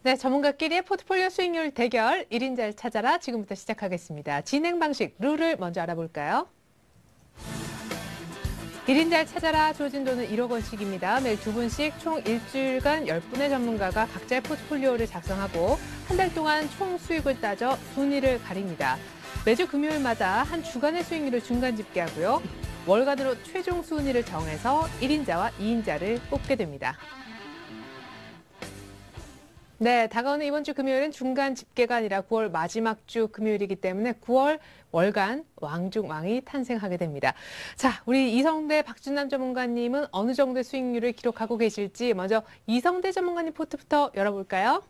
네, 전문가끼리의 포트폴리오 수익률 대결 1인자를 찾아라 지금부터 시작하겠습니다. 진행 방식, 룰을 먼저 알아볼까요? 1인자를 찾아라 조진도는 1억 원씩입니다. 매일 2분씩 총 일주일간 10분의 전문가가 각자의 포트폴리오를 작성하고 한 달 동안 총 수익을 따져 순위를 가립니다. 매주 금요일마다 한 주간의 수익률을 중간 집계하고요. 월간으로 최종 순위를 정해서 1인자와 2인자를 뽑게 됩니다. 네, 다가오는 이번 주 금요일은 중간 집계가 아니라 9월 마지막 주 금요일이기 때문에 9월 월간 왕 중 왕이 탄생하게 됩니다. 자, 우리 이성대 박준남 전문가님은 어느 정도의 수익률을 기록하고 계실지 먼저 이성대 전문가님 포트부터 열어볼까요?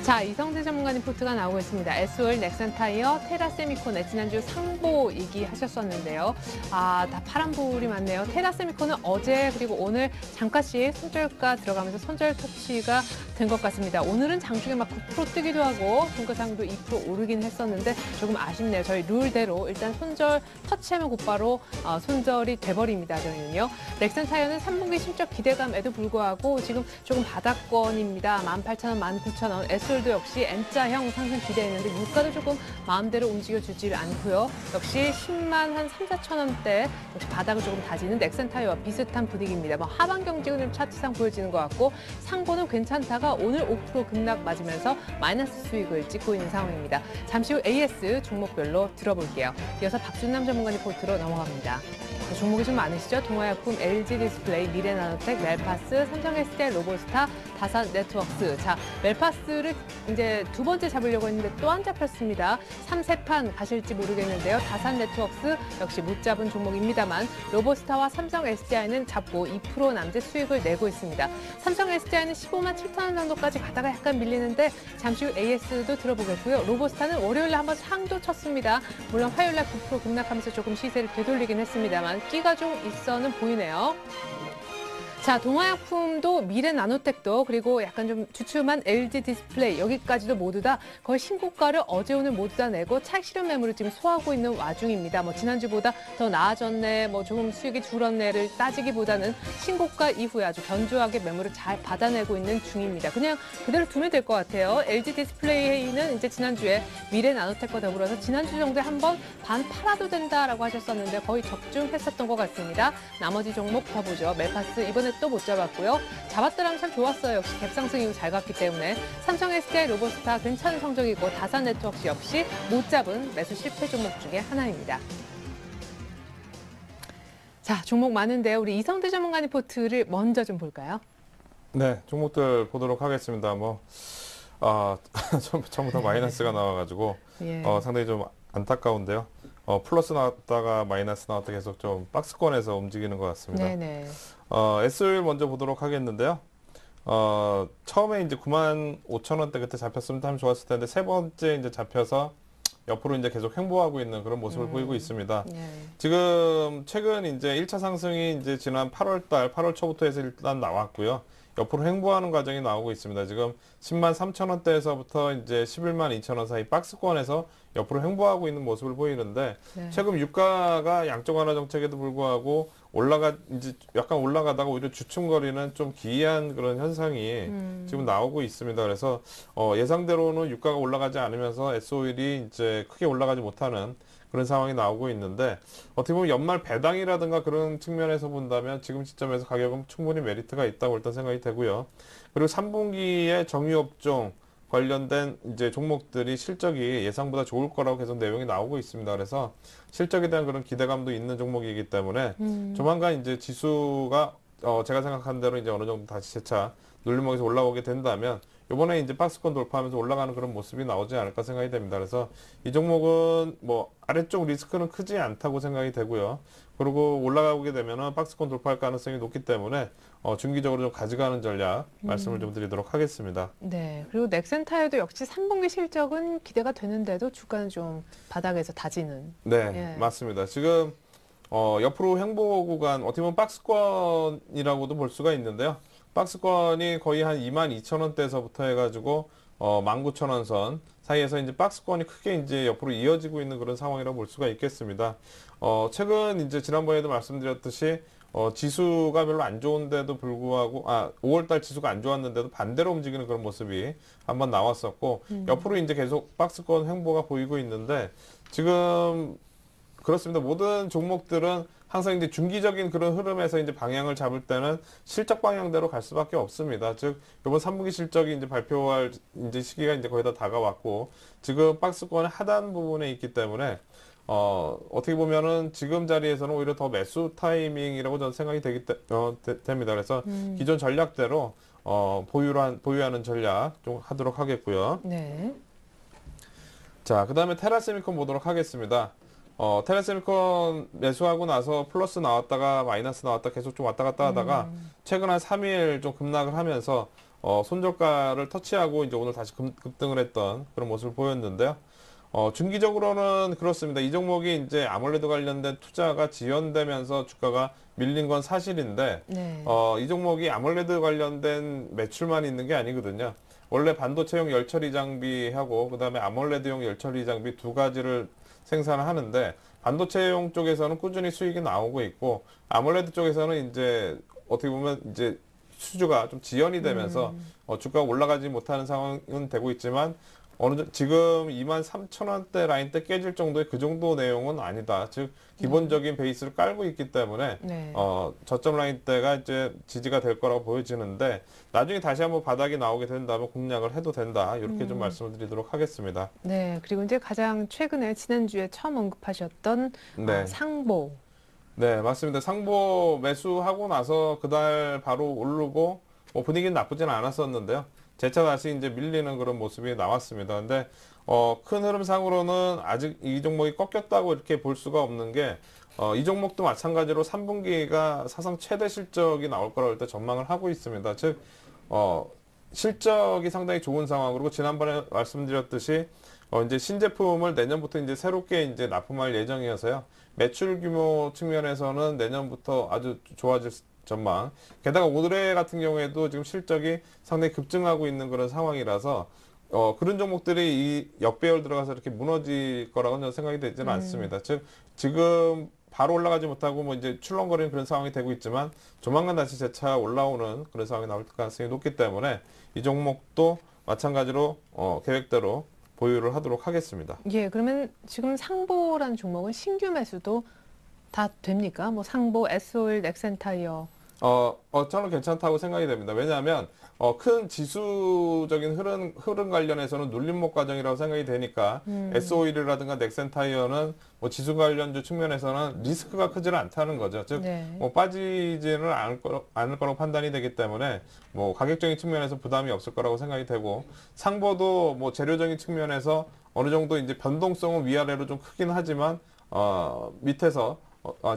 자, 이성대 전문가님 포트가 나오고 있습니다. SOL, 넥센타이어, 테라세미콘의 지난주 상보 얘기하셨었는데요. 다 파란불이 많네요. 테라세미콘은 어제 그리고 오늘 잠깐씩 손절가 들어가면서 손절 터치가 된 것 같습니다. 오늘은 장중에 막 9% 뜨기도 하고 종가상도 2% 오르긴 했었는데 조금 아쉽네요. 저희 룰대로 일단 손절 터치하면 곧바로 손절이 돼버립니다. 저희는요. 넥센타이어는 3분기 실적 기대감에도 불구하고 지금 조금 바닥권입니다. 18,000원, 19,000원. SOL도 역시 N자형 상승 기대했는데 유가도 조금 마음대로 움직여주질 않고요. 역시 10만 한 3, 4천 원대 역시 바닥을 조금 다지는 넥센타이어와 비슷한 분위기입니다. 하반 경직은 좀 차트상 보여지는 것 같고 상고는 괜찮다가 오늘 5% 급락 맞으면서 마이너스 수익을 찍고 있는 상황입니다. 잠시 후 AS 종목별로 들어볼게요. 이어서 박준남 전문가님 포트로 넘어갑니다. 종목이 좀 많으시죠? 동아약품, LG디스플레이, 미래나노텍, 멜파스, 삼성SDI, 로보스타, 다산네트워크스. 자, 멜파스를 이제 두 번째 잡으려고 했는데 또 안 잡혔습니다. 3세판 가실지 모르겠는데요. 다산네트워크스 역시 못 잡은 종목입니다만 로보스타와 삼성SDI는 잡고 2% 남짓 수익을 내고 있습니다. 삼성SDI는 15만 7천 원 정도까지 가다가 약간 밀리는데 잠시 후 AS도 들어보겠고요. 로보스타는 월요일에 한번 상도 쳤습니다. 물론 화요일날 9% 급락하면서 조금 시세를 되돌리긴 했습니다만 끼가 좀 있어는 보이네요. 자, 동아약품도 미래나노텍도 그리고 약간 좀 주춤한 LG디스플레이 여기까지도 모두 다 거의 신고가를 어제 오늘 모두 다 내고 차익 실현 매물을 지금 소화하고 있는 와중입니다. 지난주보다 더 나아졌네, 조금 수익이 줄었네를 따지기보다는 신고가 이후에 아주 견조하게 매물을 잘 받아내고 있는 중입니다. 그냥 그대로 두면 될 것 같아요. LG디스플레이는 이제 지난주에 미래나노텍과 더불어서 지난주 정도에 한번 반 팔아도 된다라고 하셨었는데 거의 적중했었던 것 같습니다. 나머지 종목 더 보죠. 멜파스 이번에 또 못 잡았고요. 잡았더라면 참 좋았어요. 역시 갭상승 이후 잘 갔기 때문에 삼성 SDI, 로보스타 괜찮은 성적이고 다산네트워크 역시 못 잡은 매수 실패 종목 중에 하나입니다. 자, 종목 많은데요. 우리 이성대 전문가님 포트를 먼저 좀 볼까요? 네, 종목들 보도록 하겠습니다. 전부 다 마이너스가 나와가지고 예. 상당히 좀 안타까운데요. 플러스 나왔다가 마이너스 나왔다 계속 좀 박스권에서 움직이는 것 같습니다. 네네. SOL 먼저 보도록 하겠는데요. 처음에 이제 95,000원대 그때 잡혔으면 참 좋았을 텐데 세 번째 이제 잡혀서 옆으로 이제 계속 횡보하고 있는 그런 모습을 보이고 있습니다. 네. 지금 최근 이제 1차 상승이 이제 지난 8월 초부터 해서 일단 나왔고요. 옆으로 횡보하는 과정이 나오고 있습니다. 지금 10만 3천 원대에서부터 이제 11만 2천 원 사이 박스권에서 옆으로 횡보하고 있는 모습을 보이는데 네. 최근 유가가 양적 완화 정책에도 불구하고 이제 약간 올라가다가 오히려 주춤거리는 좀 기이한 그런 현상이 지금 나오고 있습니다. 그래서 예상대로는 유가가 올라가지 않으면서 SOL이 이제 크게 올라가지 못하는 그런 상황이 나오고 있는데 어떻게 보면 연말 배당이라든가 그런 측면에서 본다면 지금 시점에서 가격은 충분히 메리트가 있다고 일단 생각이 되고요. 그리고 3분기에 정유업종 관련된 이제 종목들이 실적이 예상보다 좋을 거라고 계속 내용이 나오고 있습니다. 그래서 실적에 대한 그런 기대감도 있는 종목이기 때문에 조만간 이제 지수가 제가 생각한 대로 이제 어느 정도 다시 재차 눌림목에서 올라오게 된다면 이번에 이제 박스권 돌파하면서 올라가는 그런 모습이 나오지 않을까 생각이 됩니다. 그래서 이 종목은 아래쪽 리스크는 크지 않다고 생각이 되고요. 그리고 올라가게 되면은 박스권 돌파할 가능성이 높기 때문에 중기적으로 좀 가져가는 전략 말씀을 좀 드리도록 하겠습니다. 네. 그리고 넥센타이어도 역시 3분기 실적은 기대가 되는데도 주가는 좀 바닥에서 다지는. 네, 예. 맞습니다. 지금 옆으로 횡보 구간 어떻게 보면 박스권이라고도 볼 수가 있는데요. 박스권이 거의 한 22,000원대에서부터 해가지고 19,000원 선 사이에서 이제 박스권이 크게 이제 옆으로 이어지고 있는 그런 상황이라고 볼 수가 있겠습니다. 최근 이제 지난번에도 말씀드렸듯이 지수가 별로 안 좋은데도 불구하고 5월 달 지수가 안 좋았는데도 반대로 움직이는 그런 모습이 한번 나왔었고 옆으로 이제 계속 박스권 횡보가 보이고 있는데 지금 그렇습니다. 모든 종목들은 항상 이제 중기적인 그런 흐름에서 이제 방향을 잡을 때는 실적 방향대로 갈 수밖에 없습니다. 즉, 이번 3분기 실적이 이제 발표할 이제 시기가 이제 거의 다 다가왔고, 지금 박스권의 하단 부분에 있기 때문에, 어떻게 보면은 지금 자리에서는 오히려 더 매수 타이밍이라고 저는 생각이 됩니다. 그래서 기존 전략대로, 보유하는 전략 좀 하도록 하겠고요. 네. 자, 그 다음에 테라세미콘 보도록 하겠습니다. 테라세미콘 매수하고 나서 플러스 나왔다가 마이너스 나왔다 계속 좀 왔다 갔다 하다가 최근 한 3일 좀 급락을 하면서 손절가를 터치하고 이제 오늘 다시 급등을 했던 그런 모습을 보였는데요. 중기적으로는 그렇습니다. 이 종목이 이제 아몰레드 관련된 투자가 지연되면서 주가가 밀린 건 사실인데, 네. 이 종목이 아몰레드 관련된 매출만 있는 게 아니거든요. 원래 반도체용 열처리 장비하고 그다음에 아몰레드용 열처리 장비 두 가지를 생산을 하는데 반도체용 쪽에서는 꾸준히 수익이 나오고 있고 아몰레드 쪽에서는 이제 어떻게 보면 이제 수주가 좀 지연이 되면서 주가가 올라가지 못하는 상황은 되고 있지만 지금 23,000원대 라인 때 깨질 정도의 그 정도 내용은 아니다. 즉 기본적인 베이스를 깔고 있기 때문에 네. 저점 라인 때가 이제 지지가 될 거라고 보여지는데 나중에 다시 한번 바닥이 나오게 된다면 공략을 해도 된다. 이렇게 좀 말씀을 드리도록 하겠습니다. 네. 그리고 이제 가장 최근에 지난주에 처음 언급하셨던 네. 상보. 네, 맞습니다. 상보 매수하고 나서 그달 바로 오르고 뭐 분위기는 나쁘진 않았었는데요. 재차 다시 이제 밀리는 그런 모습이 나왔습니다. 근데 큰 흐름상으로는 아직 이 종목이 꺾였다고 이렇게 볼 수가 없는 게 이 종목도 마찬가지로 3분기가 사상 최대 실적이 나올 거라고 일단 전망을 하고 있습니다. 즉 실적이 상당히 좋은 상황으로 지난번에 말씀드렸듯이 이제 신제품을 내년부터 이제 새롭게 이제 납품할 예정이어서요. 매출 규모 측면에서는 내년부터 아주 좋아질 전망. 게다가 올해 같은 경우에도 지금 실적이 상당히 급증하고 있는 그런 상황이라서 그런 종목들이 이 역배열 들어가서 이렇게 무너질 거라고는 저는 생각이 되지는 않습니다. 즉 지금 바로 올라가지 못하고 뭐 이제 출렁거리는 그런 상황이 되고 있지만 조만간 다시 재차 올라오는 그런 상황이 나올 가능성이 높기 때문에 이 종목도 마찬가지로 계획대로 보유를 하도록 하겠습니다. 예, 그러면 지금 상보라는 종목은 신규 매수도 다 됩니까? 뭐 상보, S-오일, 넥센타이어. 저는 괜찮다고 생각이 됩니다. 왜냐하면 큰 지수적인 흐름 관련해서는 눌림목 과정이라고 생각이 되니까 S-오일이라든가 넥센타이어는 뭐 지수 관련주 측면에서는 리스크가 크지는 않다는 거죠. 즉, 네. 뭐 빠지지는 않을 거라고 판단이 되기 때문에 뭐 가격적인 측면에서 부담이 없을 거라고 생각이 되고 상보도 뭐 재료적인 측면에서 어느 정도 이제 변동성은 위아래로 좀 크긴 하지만 밑에서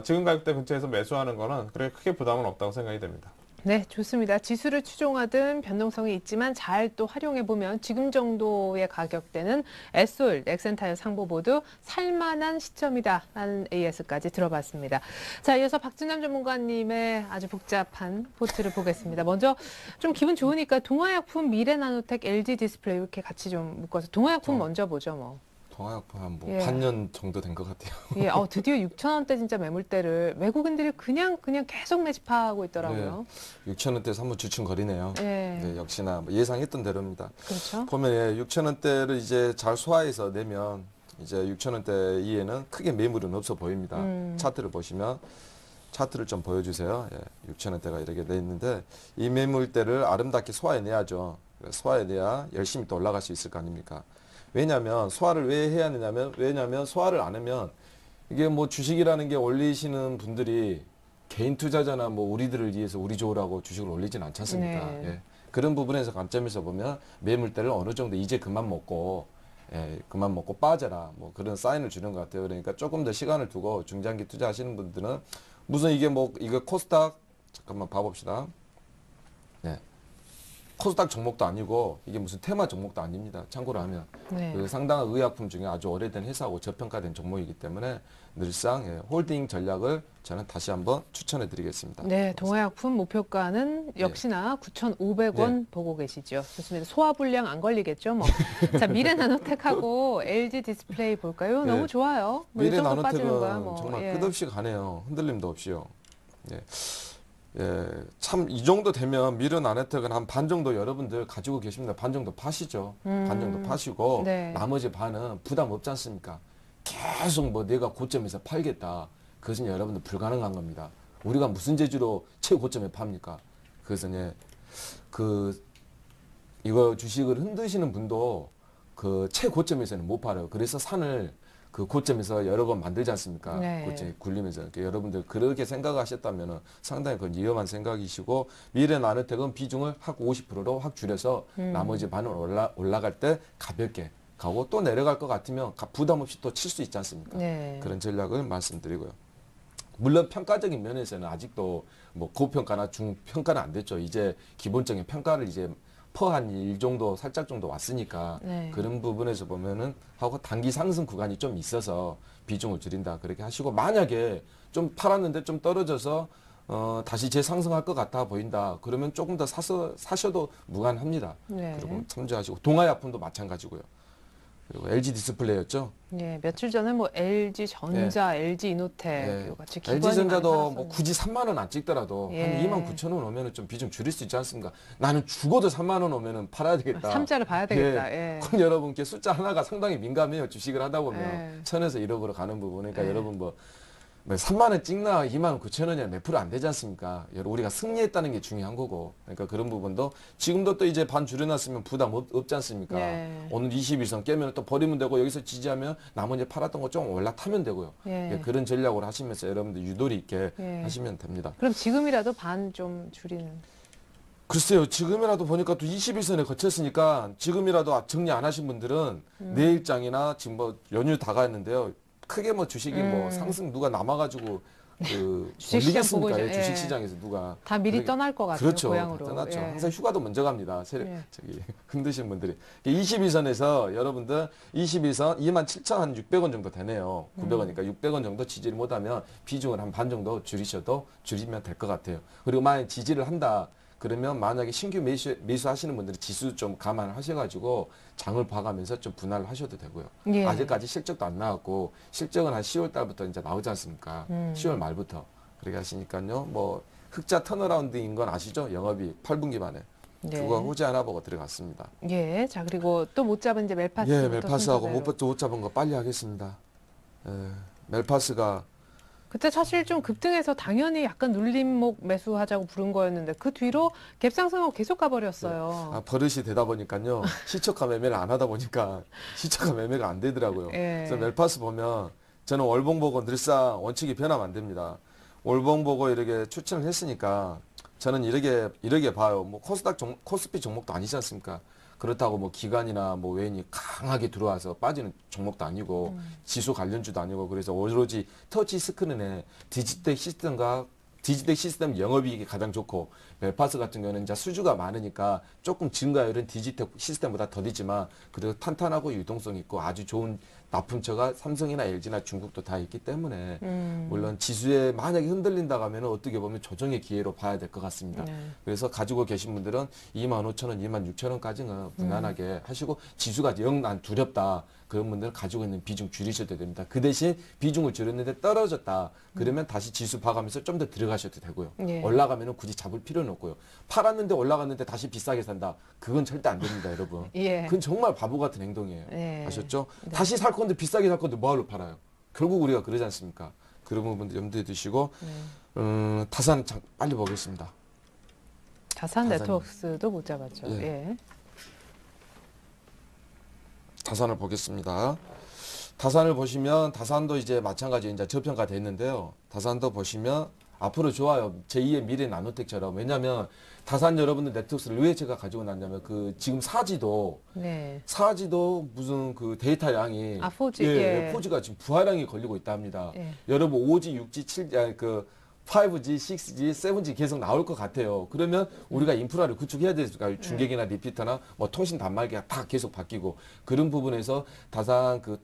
지금 가격대 근처에서 매수하는 거는 그렇게 크게 부담은 없다고 생각이 됩니다. 네, 좋습니다. 지수를 추종하든 변동성이 있지만 잘 또 활용해보면 지금 정도의 가격대는 S-오일, 넥센타이어 상보 모두 살만한 시점이다라는 AS까지 들어봤습니다. 자, 이어서 박진남 전문가님의 아주 복잡한 포트를 보겠습니다. 먼저 좀 기분 좋으니까 동화약품, 미래나노텍, LG디스플레이 이렇게 같이 좀 묶어서 동화약품 먼저 보죠, 뭐. 동화약품 한 뭐 예. 반년 정도 된 것 같아요. 예, 드디어 6,000원대 진짜 매물대를 외국인들이 그냥 계속 매집하고 있더라고요. 6,000원대에서 한번 주춤거리네요. 예. 네, 역시나 뭐 예상했던 대로입니다. 그렇죠. 보면 6,000원대를 이제 잘 소화해서 내면 이제 6,000원대 이에는 크게 매물은 없어 보입니다. 차트를 보시면 차트를 좀 보여주세요. 6,000원대가 이렇게 돼 있는데 이 매물대를 아름답게 소화해내야죠. 소화해내야 열심히 또 올라갈 수 있을 거 아닙니까? 왜냐하면 소화를 왜 해야 되냐면 왜냐하면 소화를 안 하면 이게 뭐 주식이라는 게 올리시는 분들이 개인 투자자나 뭐 우리들을 위해서 우리 좋으라고 주식을 올리진 않지 않습니까? 네. 예. 그런 부분에서 관점에서 보면 매물대를 어느 정도 이제 그만 먹고 빠져라 뭐 그런 사인을 주는 것 같아요. 그러니까 조금 더 시간을 두고 중장기 투자하시는 분들은 무슨 이게 뭐 이거 코스닥 잠깐만 봐봅시다. 예. 코스닥 종목도 아니고 이게 무슨 테마 종목도 아닙니다. 참고로 하면 네. 그 상당한 의약품 중에 아주 오래된 회사하고 저평가된 종목이기 때문에 늘상 홀딩 전략을 저는 다시 한번 추천해드리겠습니다. 네, 동화약품 목표가는 역시나 9,500원 보고 계시죠. 좋습니다. 소화불량 안 걸리겠죠, 뭐. 자, 미래나노텍하고 LG 디스플레이 볼까요? 네. 너무 좋아요. 뭐이 정도 빠지는 거야, 미래나노텍은 뭐. 정말 예. 끝없이 가네요. 흔들림도 없이요. 예, 참 이 정도 되면 미르 나노텍은 한 반 정도 여러분들 가지고 계십니다. 반 정도 파시죠. 반 정도 파시고 네. 나머지 반은 부담 없지 않습니까? 계속 뭐 내가 고점에서 팔겠다. 그것은 여러분들 불가능한 겁니다. 우리가 무슨 재주로 최고점에 팝니까? 그래서 이거 주식을 흔드시는 분도 그 최고점에서는 못 팔아요. 그래서 산을 그 고점에서 여러 번 만들지 않습니까? 네. 고점이 굴리면서. 그러니까 여러분들 그렇게 생각하셨다면 상당히 그건 위험한 생각이시고 미래 나노텍은 비중을 확 50%로 확 줄여서 나머지 반은 올라갈 때 가볍게 가고 또 내려갈 것 같으면 부담 없이 또 칠 수 있지 않습니까? 네. 그런 전략을 말씀드리고요. 물론 평가적인 면에서는 아직도 뭐 고평가나 중평가는 안 됐죠. 이제 기본적인 평가를 이제 한 1 정도 살짝 정도 왔으니까 네. 그런 부분에서 보면은 하고 단기 상승 구간이 좀 있어서 비중을 줄인다 그렇게 하시고 만약에 좀 팔았는데 좀 떨어져서 다시 재상승할 것 같아 보인다 그러면 조금 더 사셔도 무관합니다. 네. 그리고 참조하시고 동아약품도 마찬가지고요. 그리고 LG 디스플레이였죠. 예, 며칠 전에 뭐 LG 전자, LG 이노텍 같이 기관이 LG 전자도 많이 뭐 굳이 3만 원 안 찍더라도 예. 한 29,000원 오면은 좀 비중 줄일 수 있지 않습니까? 나는 죽어도 3만 원 오면은 팔아야 되겠다. 삼자를 봐야 되겠다. 예. 그럼 여러분께 숫자 하나가 상당히 민감해요. 주식을 하다 보면 예. 1000에서 1억으로 가는 부분. 그러니까 예. 여러분 뭐 3만 원 찍나 29,000원이나 몇 프로 안 되지 않습니까? 우리가 승리했다는 게 중요한 거고. 그러니까 그런 부분도 지금도 또 이제 반 줄여놨으면 부담 없지 않습니까? 예. 오늘 20일선 깨면 또 버리면 되고 여기서 지지하면 나머지 팔았던 거 좀 올라타면 되고요. 예. 예, 그런 전략으로 하시면서 여러분들 유도리 있게 예. 하시면 됩니다. 그럼 지금이라도 반 좀 줄이는. 글쎄요, 지금이라도 보니까 또 21선에 거쳤으니까 지금이라도 정리 안 하신 분들은 내일장이나 지금 뭐 연휴 다가왔는데요. 크게 뭐 주식이 뭐 상승 누가 남아가지고 그 주식시장 보고 올리겠습니까? 이제, 주식시장에서 누가. 다 미리 그러게- 떠날 것 같아요. 그렇죠. 고향으로. 다 떠났죠. 예. 항상 휴가도 먼저 갑니다. 예. 저기 흔드신 분들이. 21선에서 여러분들 21선 27,600원 정도 되네요. 900원이니까 600원 정도 지지를 못하면 비중을 한 반 정도 줄이면 될 것 같아요. 그리고 만약 지지를 한다. 그러면 만약에 신규 매수하시는 분들은 지수 좀 감안하셔가지고 장을 봐가면서 좀 분할을 하셔도 되고요. 예. 아직까지 실적도 안 나왔고 실적은 한 10월 달부터 이제 나오지 않습니까? 10월 말부터 그렇게 하시니까요. 뭐 흑자 턴어라운드인 건 아시죠? 영업이 8분기 만에. 네. 그거 후지 하나 보고 들어갔습니다. 예. 자, 그리고 또 못 잡은 이제 멜파스. 예, 멜파스하고 못 잡은 거 빨리 하겠습니다. 예, 멜파스가 그때 사실 좀 급등해서 당연히 약간 눌림목 매수하자고 부른 거였는데 그 뒤로 갭상승하고 계속 가버렸어요. 버릇이 되다 보니까요. 시초가 매매를 안 하다 보니까 시초가 매매가 안 되더라고요. 예. 그래서 멜파스 보면 저는 월봉 보고 늘상 원칙이 변하면 안 됩니다. 월봉 보고 이렇게 추천을 했으니까 저는 이렇게 봐요. 뭐 코스피 종목도 아니지 않습니까? 그렇다고 뭐 기관이나 뭐 외인이 강하게 들어와서 빠지는 종목도 아니고 지수 관련주도 아니고 그래서 오로지 터치 스크린에 디지텍 시스템 영업이익이 가장 좋고 멜파스 같은 경우는 이제 수주가 많으니까 조금 증가율은 디지텍 시스템보다 더디지만 그래도 탄탄하고 유동성 있고 아주 좋은 납품처가 삼성이나 LG나 중국도 다 있기 때문에 물론 지수에 만약에 흔들린다고 하면 어떻게 보면 조정의 기회로 봐야 될 것 같습니다. 네. 그래서 가지고 계신 분들은 25,000원, 26,000원까지는 무난하게 하시고 지수가 영 난 두렵다. 그런 분들은 가지고 있는 비중 줄이셔도 됩니다. 그 대신 비중을 줄였는데 떨어졌다. 그러면 다시 지수 봐가면서 좀 더 들어가셔도 되고요. 예. 올라가면 굳이 잡을 필요는 없고요. 팔았는데 올라갔는데 다시 비싸게 산다. 그건 절대 안 됩니다, 여러분. 예. 그건 정말 바보 같은 행동이에요. 예. 아셨죠? 다시 살 건데 비싸게 살 건데 뭐하러 팔아요? 결국 우리가 그러지 않습니까? 그런 부분도 염두에 두시고 타산 빨리 보겠습니다. 자산 자산. 네트워크스도 못 잡았죠. 예. 예. 타산을 보겠습니다. 타산을 보시면 타산도 이제 마찬가지 이제 저평가 됐는데요. 타산도 보시면 앞으로 좋아요. 제2의 미래 나노텍처럼. 왜냐하면 타산 여러분들 네트워크스를 왜 제가 가지고 났냐면 그 지금 사지도 네. 무슨 그 데이터 양이 4G, 예. 4G가 지금 부하량이 걸리고 있다 합니다. 예. 여러분 5G, 6G, 7G 그 5G, 6G, 7G 계속 나올 것 같아요. 그러면 우리가 인프라를 구축해야 되니까 중계기나 리피터나 뭐 통신 단말기가 다 계속 바뀌고 그런 부분에서 다산 그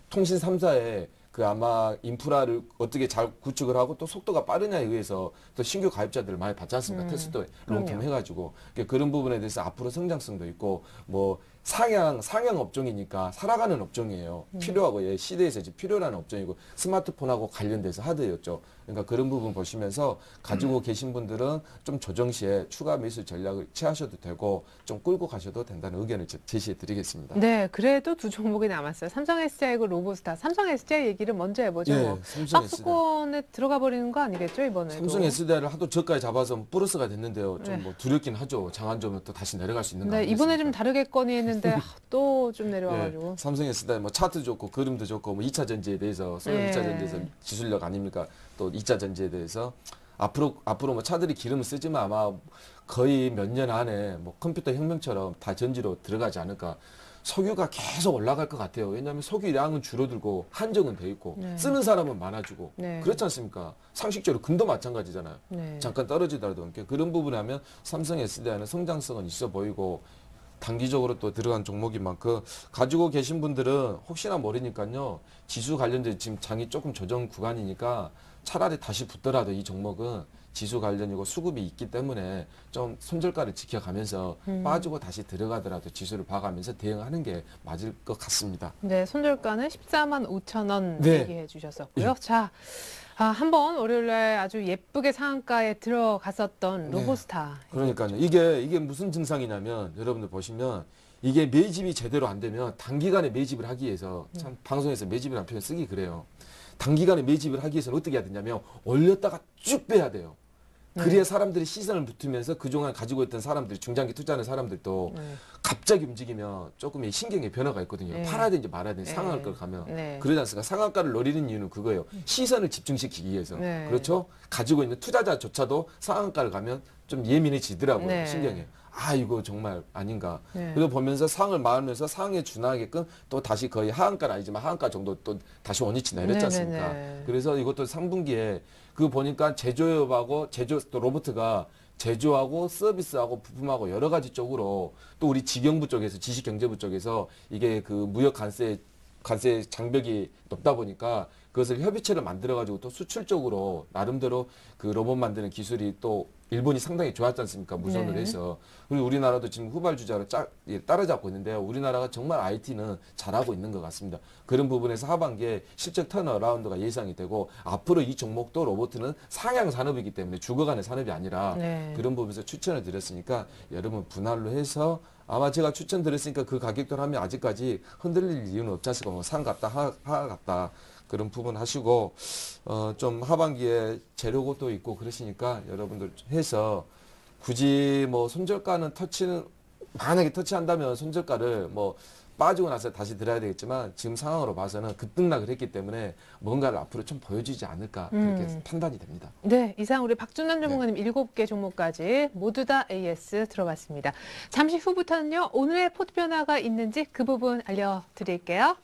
통신 3사의 그 아마 인프라를 어떻게 잘 구축을 하고 또 속도가 빠르냐에 의해서 또 신규 가입자들을 많이 받지 않습니까? 테스트 롱텀 해가지고 그런 부분에 대해서 앞으로 성장성도 있고 뭐 상향 업종이니까 살아가는 업종이에요. 필요하고 예, 시대에서 이제 필요라는 업종이고 스마트폰하고 관련돼서 하드였죠. 그러니까 그런 부분 보시면서 가지고 계신 분들은 좀 조정 시에 추가 매수 전략을 취하셔도 되고 좀 끌고 가셔도 된다는 의견을 제시해 드리겠습니다. 네, 그래도 두 종목이 남았어요. 삼성 SDI하고 로보스타. 삼성 SDI 얘기를 먼저 해보죠. 예, 뭐. 삼성 박스권에 들어가 버리는 거 아니겠죠, 이번에도? 삼성 SDI를 하도 저가에 잡아서 플러스가 됐는데요. 좀 네. 뭐 두렵긴 하죠. 장안 좋으면 또 다시 내려갈 수 있는 거 네, 이번에 좀 아니겠습니까? 다르게 건의했는데 또 좀 내려와가지고. 예, 삼성 SDI 뭐 차트 좋고 그림도 좋고 뭐 2차 전지에 대해서 소형 예. 2차 전지에서 기술력 아닙니까? 또 2차 전지에 대해서 앞으로 뭐 차들이 기름을 쓰지만 아마 거의 몇 년 안에 뭐 컴퓨터 혁명처럼 다 전지로 들어가지 않을까. 석유가 계속 올라갈 것 같아요. 왜냐하면 석유량은 줄어들고 한정은 돼 있고 네. 쓰는 사람은 많아지고 네. 그렇지 않습니까? 상식적으로 금도 마찬가지잖아요. 네. 잠깐 떨어지더라도 그런 부분에 하면 삼성 SDI는 성장성은 있어 보이고 단기적으로 또 들어간 종목인 만큼 가지고 계신 분들은 혹시나 모르니까요. 지수 관련된 지금 장이 조금 조정 구간이니까 차라리 다시 붙더라도 이 종목은 지수 관련이고 수급이 있기 때문에 좀 손절가를 지켜가면서 빠지고 다시 들어가더라도 지수를 봐가면서 대응하는 게 맞을 것 같습니다. 네, 손절가는 14만 5천 원 네. 얘기해 주셨었고요. 자, 한번 월요일에 아주 예쁘게 상한가에 들어갔었던 네. 로보스타. 그러니까요. 이게 무슨 증상이냐면 여러분들 보시면 이게 매집이 제대로 안 되면 단기간에 매집을 하기 위해서 참 방송에서 매집이라는 표현 쓰기 그래요. 단기간에 매집을 하기 위해서는 어떻게 해야 되냐면 올렸다가 쭉 빼야 돼요. 그래야 사람들이 시선을 붙으면서 그동안 가지고 있던 사람들이 중장기 투자하는 사람들도 갑자기 움직이면 조금 신경의 변화가 있거든요. 네. 팔아야 되는지 말아야 되는지 네. 상한가를 가면. 네. 그러지 않습니까? 상한가를 노리는 이유는 그거예요. 시선을 집중시키기 위해서. 네. 그렇죠? 가지고 있는 투자자조차도 상한가를 가면 좀 예민해지더라고요. 네. 신경이. 아 이거 정말 아닌가. 네. 그리고 보면서 상을 마으면서 상에 준하게끔 또 다시 거의 하한가는 아니지만 하한가 정도 또 다시 원위치 내렸지 않습니까? 네네네. 그래서 이것도 3분기에 그 보니까 제조업하고 또 로봇가 제조하고 서비스하고 부품하고 여러 가지 쪽으로 또 우리 직영부 쪽에서 지식경제부 쪽에서 이게 그 무역 관세 장벽이 높다 보니까 그것을 협의체를 만들어 가지고 또 수출적으로 나름대로 그 로봇 만드는 기술이 또 일본이 상당히 좋았지 않습니까? 무선을 네. 해서. 그리고 우리나라도 지금 후발주자로 따라잡고 있는데요. 우리나라가 정말 IT는 잘하고 있는 것 같습니다. 그런 부분에서 하반기에 실적 턴어라운드가 예상이 되고 앞으로 이 종목도 로봇은 상향 산업이기 때문에 죽어가는 산업이 아니라 네. 그런 부분에서 추천을 드렸으니까 여러분 분할로 해서 아마 제가 추천드렸으니까 그 가격대로 하면 아직까지 흔들릴 이유는 없지 않습니까? 뭐 상 같다, 하 같다. 그런 부분 하시고 좀 하반기에 재료고도 있고 그러시니까 여러분들 해서 굳이 뭐 손절가는 만약에 터치한다면 손절가를 뭐 빠지고 나서 다시 들어야 되겠지만 지금 상황으로 봐서는 급등락을 했기 때문에 뭔가를 앞으로 좀 보여주지 않을까 그렇게 판단이 됩니다. 네, 이상 우리 박준남 전문가님 7개 종목까지 모두 다 AS 들어봤습니다. 잠시 후부터는요, 오늘의 포트 변화가 있는지 그 부분 알려드릴게요.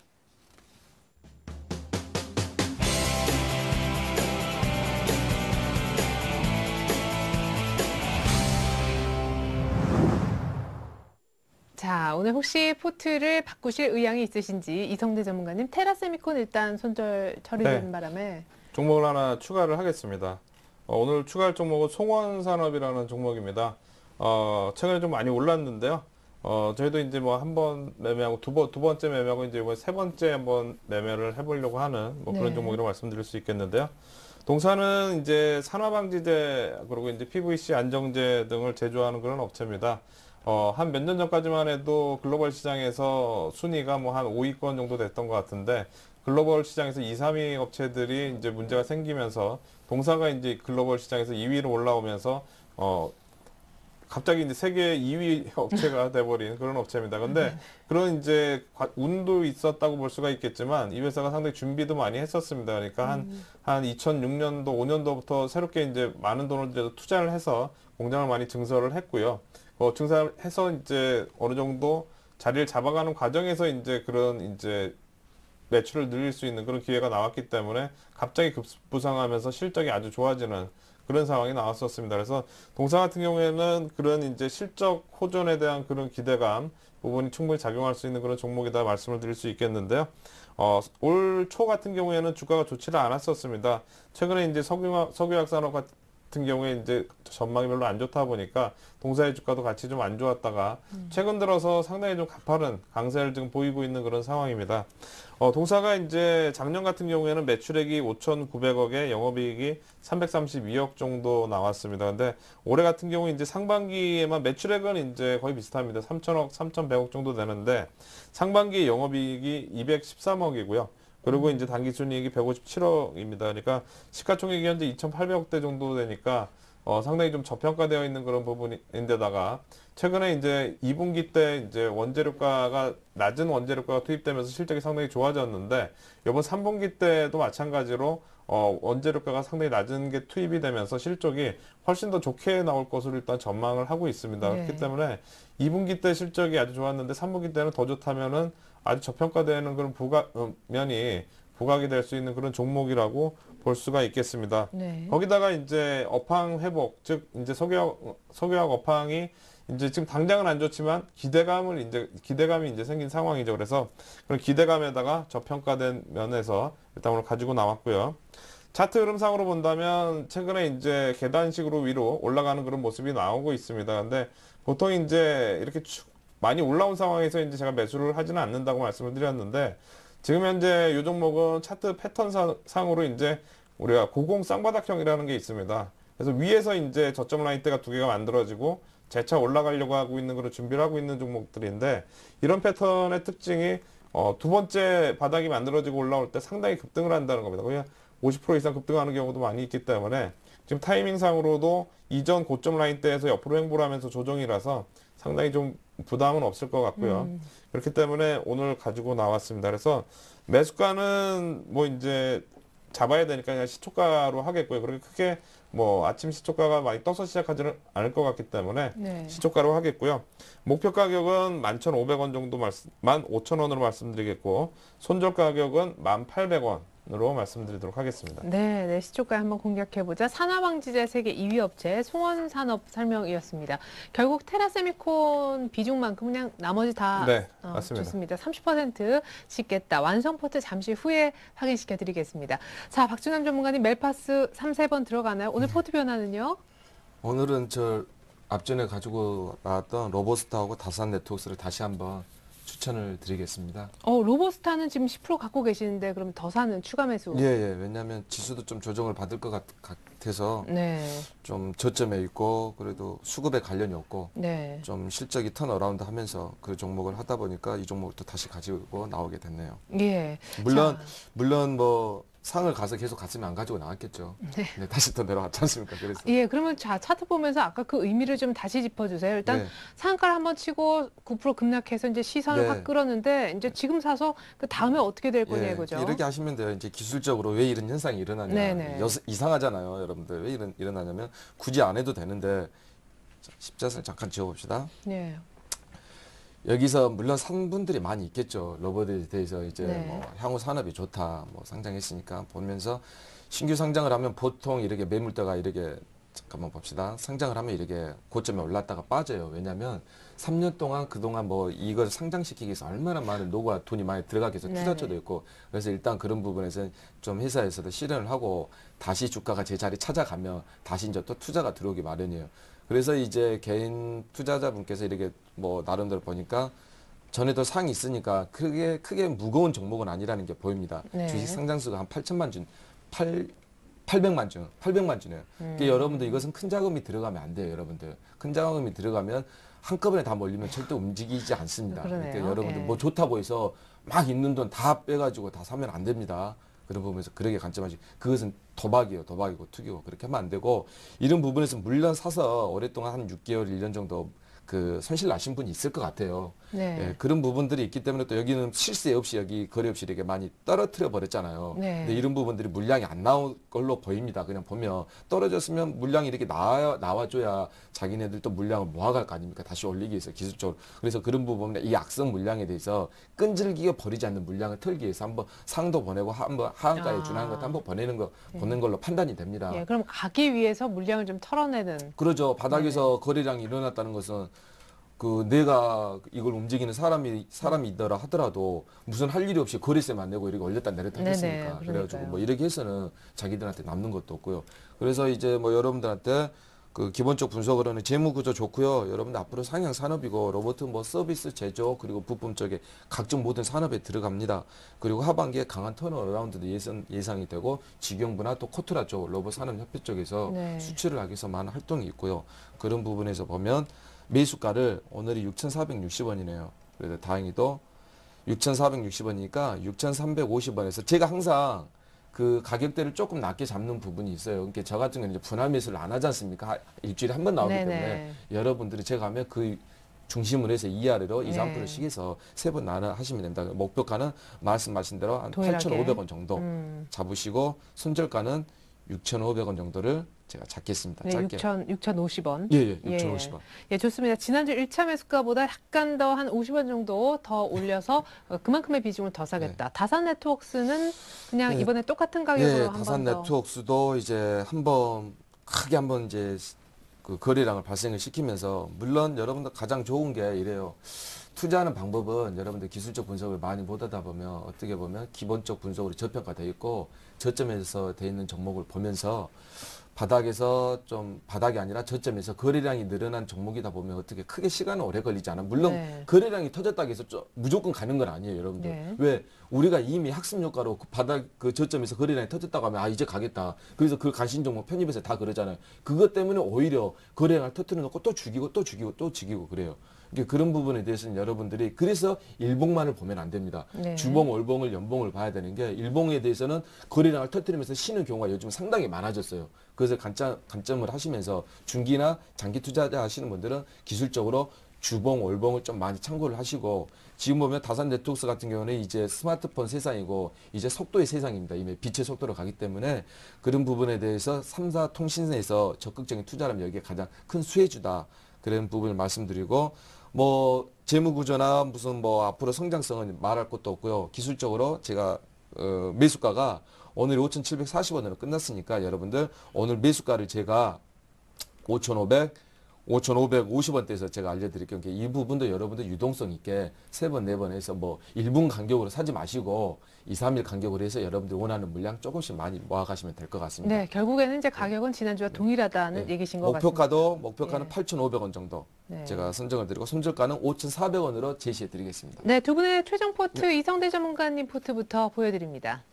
자, 오늘 혹시 포트를 바꾸실 의향이 있으신지 이성대 전문가님, 테라세미콘 일단 손절 처리되는 네. 바람에 종목을 하나 추가를 하겠습니다. 오늘 추가할 종목은 송원산업이라는 종목입니다. 최근에 좀 많이 올랐는데요. 저희도 이제 뭐 한 번 매매하고 두 번째 매매하고 이제 이번 세 번째 한번 매매를 해보려고 하는 뭐 그런 네. 종목이라고 말씀드릴 수 있겠는데요. 동사는 이제 산화방지제 그리고 이제 PVC 안정제 등을 제조하는 그런 업체입니다. 한 몇 년 전까지만 해도 글로벌 시장에서 순위가 뭐 한 5위권 정도 됐던 것 같은데 글로벌 시장에서 2, 3위 업체들이 이제 문제가 생기면서 동사가 이제 글로벌 시장에서 2위로 올라오면서 갑자기 이제 세계 2위 업체가 돼버린 그런 업체입니다. 근데 그런 이제 운도 있었다고 볼 수가 있겠지만 이 회사가 상당히 준비도 많이 했었습니다. 그러니까 한 2006년도, 5년도부터 새롭게 이제 많은 돈을 투자를 해서 공장을 많이 증설을 했고요. 증설해서 이제 어느 정도 자리를 잡아가는 과정에서 이제 그런 이제 매출을 늘릴 수 있는 그런 기회가 나왔기 때문에 갑자기 급부상하면서 실적이 아주 좋아지는 그런 상황이 나왔었습니다. 그래서 동사 같은 경우에는 그런 이제 실적 호전에 대한 그런 기대감 부분이 충분히 작용할 수 있는 그런 종목이다 말씀을 드릴 수 있겠는데요. 올 초 같은 경우에는 주가가 좋지를 않았었습니다. 최근에 이제 석유화학 산업 같은 경우에 이제 전망이 별로 안 좋다 보니까 동사의 주가도 같이 좀 안 좋았다가 최근 들어서 상당히 좀 가파른 강세를 지금 보이고 있는 그런 상황입니다. 동사가 이제 작년 같은 경우에는 매출액이 5,900억에 영업이익이 332억 정도 나왔습니다. 근데 올해 같은 경우 이제 상반기에만 매출액은 이제 거의 비슷합니다. 3,000억, 3,100억 정도 되는데 상반기 영업이익이 213억이고요. 그리고 이제 당기순이익이 157억입니다. 그러니까 시가총액이 현재 2,800억대 정도 되니까 상당히 좀 저평가되어 있는 그런 부분인데다가 최근에 이제 2분기 때 이제 원재료가가 낮은 원재료가가 투입되면서 실적이 상당히 좋아졌는데 이번 3분기 때도 마찬가지로 원재료가가 상당히 낮은 게 투입이 되면서 실적이 훨씬 더 좋게 나올 것으로 일단 전망을 하고 있습니다. 네. 그렇기 때문에 2분기 때 실적이 아주 좋았는데 3분기 때는 더 좋다면은 아주 저평가되는 그런 면이 부각이 될 수 있는 그런 종목이라고 볼 수가 있겠습니다. 네. 거기다가 이제 업황 회복, 즉 이제 석유화학 업황이 이제 지금 당장은 안 좋지만 기대감이 이제 생긴 상황이죠. 그래서 그런 기대감에다가 저평가된 면에서 일단 오늘 가지고 나왔고요. 차트 흐름상으로 본다면 최근에 이제 계단식으로 위로 올라가는 그런 모습이 나오고 있습니다. 근데 보통 이제 이렇게 쭉 많이 올라온 상황에서 이제 제가 매수를 하지는 않는다고 말씀을 드렸는데 지금 현재 이 종목은 차트 패턴 상으로 이제 우리가 고공 쌍바닥형이라는 게 있습니다. 그래서 위에서 이제 저점 라인대가 두 개가 만들어지고 재차 올라가려고 하고 있는 그런 준비를 하고 있는 종목들인데 이런 패턴의 특징이 두 번째 바닥이 만들어지고 올라올 때 상당히 급등을 한다는 겁니다. 거의 50% 이상 급등하는 경우도 많이 있기 때문에 지금 타이밍상으로도 이전 고점 라인대에서 옆으로 횡보를 하면서 조정이라서 상당히 좀 부담은 없을 것 같고요. 그렇기 때문에 오늘 가지고 나왔습니다. 그래서 매수가는 뭐 이제 잡아야 되니까 그냥 시초가로 하겠고요. 그렇게 크게 뭐 아침 시초가가 많이 떠서 시작하지는 않을 것 같기 때문에 네. 시초가로 하겠고요. 목표 가격은 11,500원 정도 15,000원으로 말씀드리겠고 손절 가격은 1,800원으로 말씀드리도록 하겠습니다. 네, 네, 시초가 한번 공략해보자. 산화방지제 세계 2위 업체 송원산업 설명이었습니다. 결국 테라세미콘 비중만큼 그냥 나머지 다 네, 맞습니다. 좋습니다. 30% 씻겠다. 완성 포트 잠시 후에 확인시켜 드리겠습니다. 자, 박준남 전문가님 멜파스 3, 4번 들어가나요? 오늘 포트 변화는요? 오늘은 저 앞전에 가지고 나왔던 로보스타하고 다산 네트워크스를 다시 한번 추천을 드리겠습니다. 로보스타는 지금 10% 갖고 계시는데 그럼 더 사는 추가 매수? 예. 왜냐하면 지수도 좀 조정을 받을 것 같아서 네, 좀 저점에 있고 그래도 수급에 관련이 없고 네. 좀 실적이 턴어라운드 하면서 그 종목을 하다 보니까 이 종목을 또 다시 가지고 나오게 됐네요. 예. 물론 뭐 상을 가서 계속 갔으면 안 가지고 나왔겠죠. 네. 네, 다시 또 내려왔지 않습니까? 그래서 예, 그러면 자, 차트 보면서 아까 그 의미를 좀 다시 짚어주세요. 일단 네. 상한가를 한번 치고 9% 급락해서 이제 시선을 네. 확 끌었는데 이제 지금 사서 그 다음에 어떻게 될 거냐 이거죠. 이렇게 하시면 돼요. 이제 기술적으로 왜 이런 현상이 일어나냐. 네네. 이상하잖아요, 여러분들. 왜 일어나냐면 굳이 안 해도 되는데 십자수를 잠깐 지워봅시다. 네. 여기서 물론 산 분들이 많이 있겠죠. 로봇에 대해서 이제 네. 뭐 향후 산업이 좋다, 뭐 상장했으니까 보면서 신규 상장을 하면 보통 이렇게 매물대가 이렇게 잠깐만 봅시다. 상장을 하면 이렇게 고점에 올랐다가 빠져요. 왜냐하면 3년 동안 그동안 뭐 이걸 상장시키기 위해서 얼마나 많은 노고와 돈이 많이 들어가기 위해서 투자처도 있고 그래서 일단 그런 부분에서 좀 회사에서도 실현을 하고 다시 주가가 제자리 찾아가면 다시 이제 또 투자가 들어오기 마련이에요. 그래서 이제 개인 투자자분께서 이렇게 뭐 나름대로 보니까 전에도 상이 있으니까 크게 무거운 종목은 아니라는 게 보입니다. 네. 주식 상장수가 한 800만 주네요. 그러니까 여러분들 이것은 큰 자금이 들어가면 안 돼요, 여러분들. 큰 자금이 들어가면 한꺼번에 다 몰리면 절대 움직이지 않습니다. 그러네요. 그러니까 여러분들 예. 뭐 좋다고 해서 막 있는 돈 다 빼가지고 다 사면 안 됩니다. 그런 부분에서 그러게 관점하시. 그것은 도박이고 투기고 그렇게 하면 안 되고 이런 부분에서 물론 사서 오랫동안 한 6개월, 1년 정도 그 손실 나신 분이 있을 것 같아요. 네. 예, 그런 부분들이 있기 때문에 또 여기는 실세 없이 여기 거래 없이 이렇게 많이 떨어뜨려 버렸잖아요. 네. 근데 이런 부분들이 물량이 안 나올 걸로 보입니다. 그냥 보면 떨어졌으면 물량이 이렇게 나와줘야 자기네들도 물량을 모아갈 거 아닙니까? 다시 올리기 위해서 기술적으로. 그래서 그런 부분에 이 악성 물량에 대해서 끈질기게 버리지 않는 물량을 털기 위해서 한번 상도 보내고 한번 하한가에 준하는 것도 한번 보낸 걸로 판단이 됩니다. 예, 그럼 가기 위해서 물량을 좀 털어내는. 그러죠. 바닥에서 거래량이 일어났다는 것은 그 내가 이걸 움직이는 사람이 있더라 하더라도 무슨 할 일이 없이 거래세만 내고 이렇게 올렸다 내렸다 네네, 했으니까. 그래가지고 그러니까요. 뭐 이렇게 해서는 자기들한테 남는 것도 없고요. 그래서 이제 뭐 여러분들한테 그 기본적 분석으로는 재무 구조 좋고요. 여러분들 앞으로 상향 산업이고 로봇 뭐 서비스 제조 그리고 부품 쪽에 각종 모든 산업에 들어갑니다. 그리고 하반기에 강한 턴어라운드도 예상이 되고 직영부나 또 코트라 쪽 로봇 산업 협회 쪽에서 네. 수출을 하기 위해서 많은 활동이 있고요. 그런 부분에서 보면 매수가를 오늘이 6,460원이네요. 그래서 다행히도 6,460원이니까 6,350원에서 제가 항상 그 가격대를 조금 낮게 잡는 부분이 있어요. 그러니까 저 같은 경우는 이제 분할 매수를 안 하지 않습니까? 일주일에 한 번 나오기 네네. 때문에 여러분들이 제가 하면 그 중심으로 해서 2아래로 2, 네. 3%씩 해서 세 번 나눠 하시면 됩니다. 목표가는 말씀하신 대로 한 동일하게. 8,500원 정도 잡으시고 손절가는 6,500원 정도를 제가 잡겠습니다. 네, 짧게. 6,050원. 예, 6,050원. 예, 좋습니다. 지난주 1차 매수가보다 약간 더 한 50원 정도 더 올려서 그만큼의 비중을 더 사겠다. 다산 네트워크스는 그냥 네. 이번에 똑같은 가격으로 예, 한 다산 번 더. 네트워크스도 이제 한번 크게 한번 이제 그 거래량을 발생을 시키면서 물론 여러분들 가장 좋은 게 이래요. 투자하는 방법은 여러분들 기술적 분석을 많이 못하다 보면 어떻게 보면 기본적 분석으로 저평가되어 있고 저점에서 돼 있는 종목을 보면서 바닥에서 좀 바닥이 아니라 저점에서 거래량이 늘어난 종목이다 보면 어떻게 크게 시간은 오래 걸리지 않아. 물론 네. 거래량이 터졌다고 해서 무조건 가는 건 아니에요, 여러분들. 네. 왜 우리가 이미 학습 효과로 그 바닥 그 저점에서 거래량이 터졌다고 하면 아 이제 가겠다. 그래서 그 가신 종목 편입해서 다 그러잖아요. 그것 때문에 오히려 거래량을 터뜨려 놓고 또 죽이고 또 죽이고 또 죽이고 그래요. 이게 그런 부분에 대해서는 여러분들이 그래서 일봉만을 보면 안 됩니다. 네. 주봉, 월봉을, 연봉을 봐야 되는 게 일봉에 대해서는 거래량을 터뜨리면서 쉬는 경우가 요즘 상당히 많아졌어요. 그래서 관점을 하시면서 중기나 장기 투자자 하시는 분들은 기술적으로 주봉, 월봉을 좀 많이 참고를 하시고 지금 보면 다산 네트워크스 같은 경우는 이제 스마트폰 세상이고 이제 속도의 세상입니다. 이미 빛의 속도로 가기 때문에 그런 부분에 대해서 3사 통신사에서 적극적인 투자라면 여기에 가장 큰 수혜주다. 그런 부분을 말씀드리고 뭐 재무 구조나 무슨 뭐 앞으로 성장성은 말할 것도 없고요. 기술적으로 제가 매수가가 오늘 5,740원으로 끝났으니까 여러분들 오늘 매수가를 제가 5,550원대에서 제가 알려드릴게요. 이 부분도 여러분들 유동성 있게 3번, 4번 해서 뭐 1분 간격으로 사지 마시고 2, 3일 간격으로 해서 여러분들 원하는 물량 조금씩 많이 모아가시면 될 것 같습니다. 네, 결국에는 이제 가격은 지난주와 동일하다는 얘기신 것 같습니다. 목표가는 예. 8,500원 정도 네. 제가 선정을 드리고 손절가는 5,400원으로 제시해 드리겠습니다. 네, 두 분의 최종 포트 이성대 전문가님 포트부터 보여드립니다.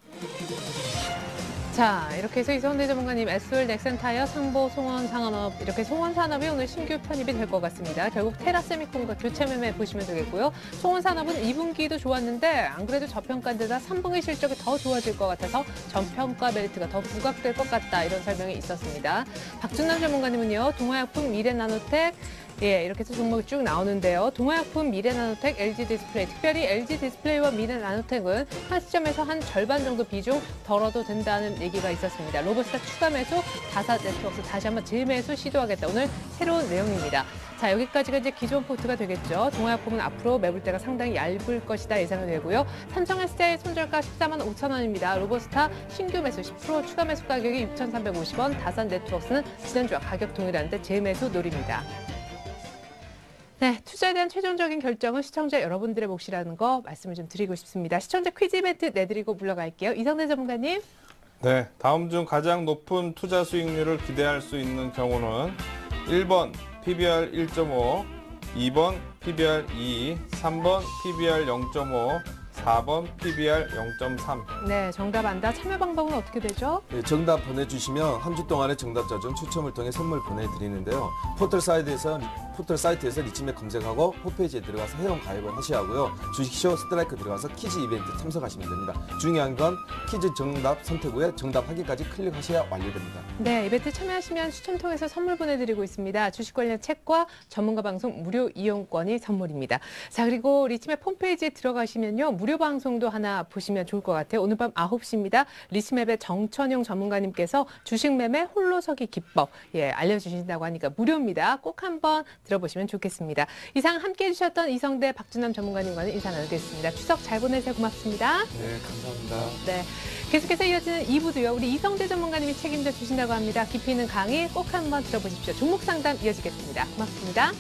자, 이렇게 해서 이성대 전문가님 SOL 넥센타이어 상보 송원 상업업 이렇게 송원 산업이 오늘 신규 편입이 될 것 같습니다. 결국 테라세미콘과 교체 매매 보시면 되겠고요. 송원 산업은 2분기도 좋았는데 안 그래도 저평가인데다 3분기 실적이 더 좋아질 것 같아서 전평가 메리트가 더 부각될 것 같다 이런 설명이 있었습니다. 박준남 전문가님은요. 동화약품 미래나노텍 예, 이렇게 해서 종목이 쭉 나오는데요. 동화약품, 미래나노텍, LG디스플레이, 특별히 LG디스플레이와 미래나노텍은 한 시점에서 한 절반 정도 비중 덜어도 된다는 얘기가 있었습니다. 로봇스타 추가 매수, 다산 네트워크스 다시 한번 재매수 시도하겠다. 오늘 새로운 내용입니다. 자, 여기까지가 이제 기존 포트가 되겠죠. 동화약품은 앞으로 매물대가 상당히 얇을 것이다 예상이 되고요. 삼성SDI 손절가 14만 5천 원입니다. 로봇스타 신규 매수 10% 추가 매수 가격이 6,350원, 다산 네트워크스는 지난주와 가격 동일한데 재매수 노립니다. 네, 투자에 대한 최종적인 결정은 시청자 여러분들의 몫이라는 거 말씀을 좀 드리고 싶습니다. 시청자 퀴즈 이벤트 내드리고 물러갈게요. 이성대 전문가님. 네, 다음 중 가장 높은 투자 수익률을 기대할 수 있는 경우는 1번 PBR 1.5, 2번 PBR 2, 3번 PBR 0.5, 4번 PBR 0.3. 네, 정답 안다. 참여 방법은 어떻게 되죠? 네, 정답 보내주시면 한 주 동안의 정답자 중 추첨을 통해 선물 보내드리는데요. 포털 사이트에서 리치맥 검색하고 홈페이지에 들어가서 회원 가입을 하셔야 하고요. 주식쇼 스트라이크 들어가서 퀴즈 이벤트 참석하시면 됩니다. 중요한 건 퀴즈 정답 선택 후에 정답 확인까지 클릭하셔야 완료됩니다. 네, 이벤트 참여하시면 추첨 통해서 선물 보내드리고 있습니다. 주식 관련 책과 전문가 방송 무료 이용권이 선물입니다. 자, 그리고 리치맵 홈페이지에 들어가시면요. 무료 방송도 하나 보시면 좋을 것 같아요. 오늘 밤 9시입니다. 리치맵의 정천용 전문가님께서 주식 매매 홀로서기 기법 알려주신다고 하니까 무료입니다. 꼭 한번 들어보시면 좋겠습니다. 이상 함께해 주셨던 이성대 박준남 전문가님과는 인사 나누겠습니다. 추석 잘 보내세요. 고맙습니다. 네, 감사합니다. 네, 계속해서 이어지는 2부도요. 우리 이성대 전문가님이 책임져 주신다고 합니다. 깊이 있는 강의 꼭 한번 들어보십시오. 종목 상담 이어지겠습니다. 고맙습니다.